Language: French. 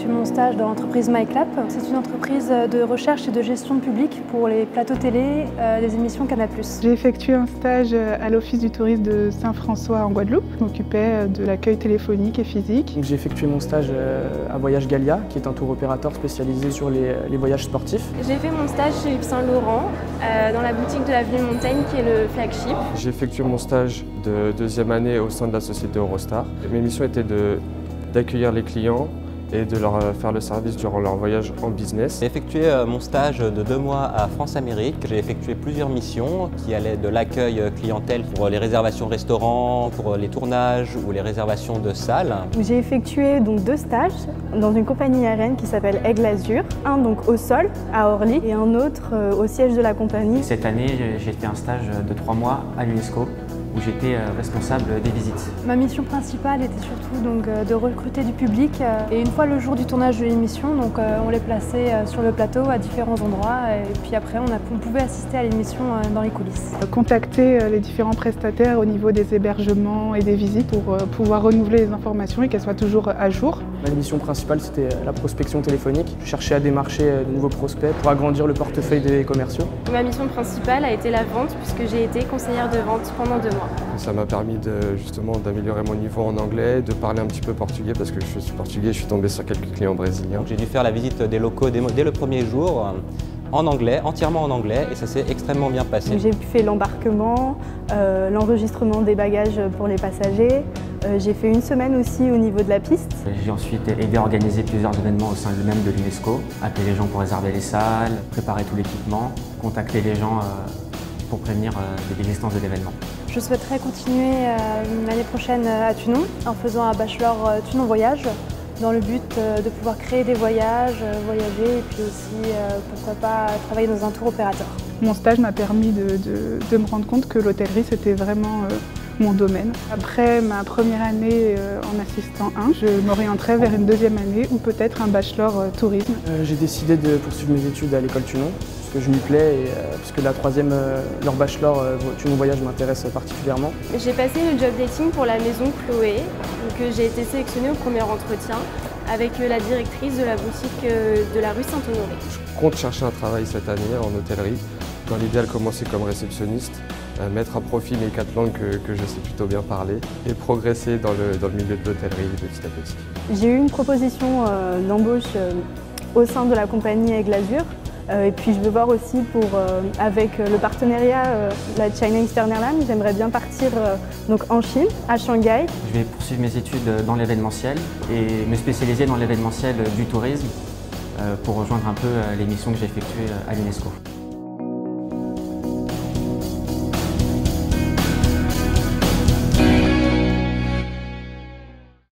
effectué mon stage dans l'entreprise MyClap. C'est une entreprise de recherche et de gestion de public pour les plateaux télé des émissions Canal+. J'ai effectué un stage à l'Office du tourisme de Saint-François en Guadeloupe. Je m'occupais de l'accueil téléphonique et physique. J'ai effectué mon stage à Voyage Gallia, qui est un tour opérateur spécialisé sur les voyages sportifs. J'ai fait mon stage chez Yves Saint Laurent, dans la boutique de l'avenue Montaigne, qui est le flagship. J'ai effectué mon stage de deuxième année au sein de la société Eurostar. Mes missions étaient d'accueillir les clients et de leur faire le service durant leur voyage en business. J'ai effectué mon stage de 2 mois à France Amérique. J'ai effectué plusieurs missions qui allaient de l'accueil clientèle pour les réservations de restaurants, pour les tournages ou les réservations de salles. J'ai effectué donc 2 stages dans une compagnie aérienne qui s'appelle Aigle Azur. Un donc au sol à Orly et un autre au siège de la compagnie. Cette année, j'ai fait un stage de 3 mois à l'UNESCO, où j'étais responsable des visites. Ma mission principale était surtout donc, de recruter du public et une fois le jour du tournage de l'émission, donc on les plaçait sur le plateau à différents endroits et puis après on pouvait assister à l'émission dans les coulisses. Contacter les différents prestataires au niveau des hébergements et des visites pour pouvoir renouveler les informations et qu'elles soient toujours à jour. Ma mission principale, c'était la prospection téléphonique. Je cherchais à démarcher de nouveaux prospects pour agrandir le portefeuille des commerciaux. Ma mission principale a été la vente, puisque j'ai été conseillère de vente pendant 2 mois. Ça m'a permis justement d'améliorer mon niveau en anglais, de parler un petit peu portugais parce que je suis portugais, je suis tombé sur quelques clients brésiliens. J'ai dû faire la visite des locaux dès le premier jour, en anglais, entièrement en anglais, et ça s'est extrêmement bien passé. J'ai fait l'embarquement, l'enregistrement des bagages pour les passagers. J'ai fait une semaine aussi au niveau de la piste. J'ai ensuite aidé à organiser plusieurs événements au sein même de l'UNESCO, appeler les gens pour réserver les salles, préparer tout l'équipement, contacter les gens pour prévenir de l'existence de l'événement. Je souhaiterais continuer l'année prochaine à Thunon en faisant un bachelor Thunon Voyage dans le but de pouvoir créer des voyages, voyager et puis aussi pourquoi pas travailler dans un tour opérateur. Mon stage m'a permis de me rendre compte que l'hôtellerie c'était vraiment mon domaine. Après ma première année en assistant 1, je m'orienterai vers une deuxième année ou peut-être un bachelor tourisme. J'ai décidé de poursuivre mes études à l'école Thunon, parce que je m'y plais et puisque la troisième, leur bachelor Thunon Voyage m'intéresse particulièrement. J'ai passé le job dating pour la maison Chloé, donc j'ai été sélectionnée au premier entretien avec la directrice de la boutique de la rue Saint-Honoré. Je compte chercher un travail cette année en hôtellerie. Dans l'idéal, commencer comme réceptionniste, mettre à profit mes 4 langues que je sais plutôt bien parler et progresser dans le milieu de l'hôtellerie petit à petit. J'ai eu une proposition d'embauche au sein de la compagnie Aigle Azur. Et puis je veux voir aussi avec le partenariat la China Eastern Airlines, j'aimerais bien partir donc en Chine, à Shanghai. Je vais poursuivre mes études dans l'événementiel et me spécialiser dans l'événementiel du tourisme pour rejoindre un peu les missions que j'ai effectuées à l'UNESCO.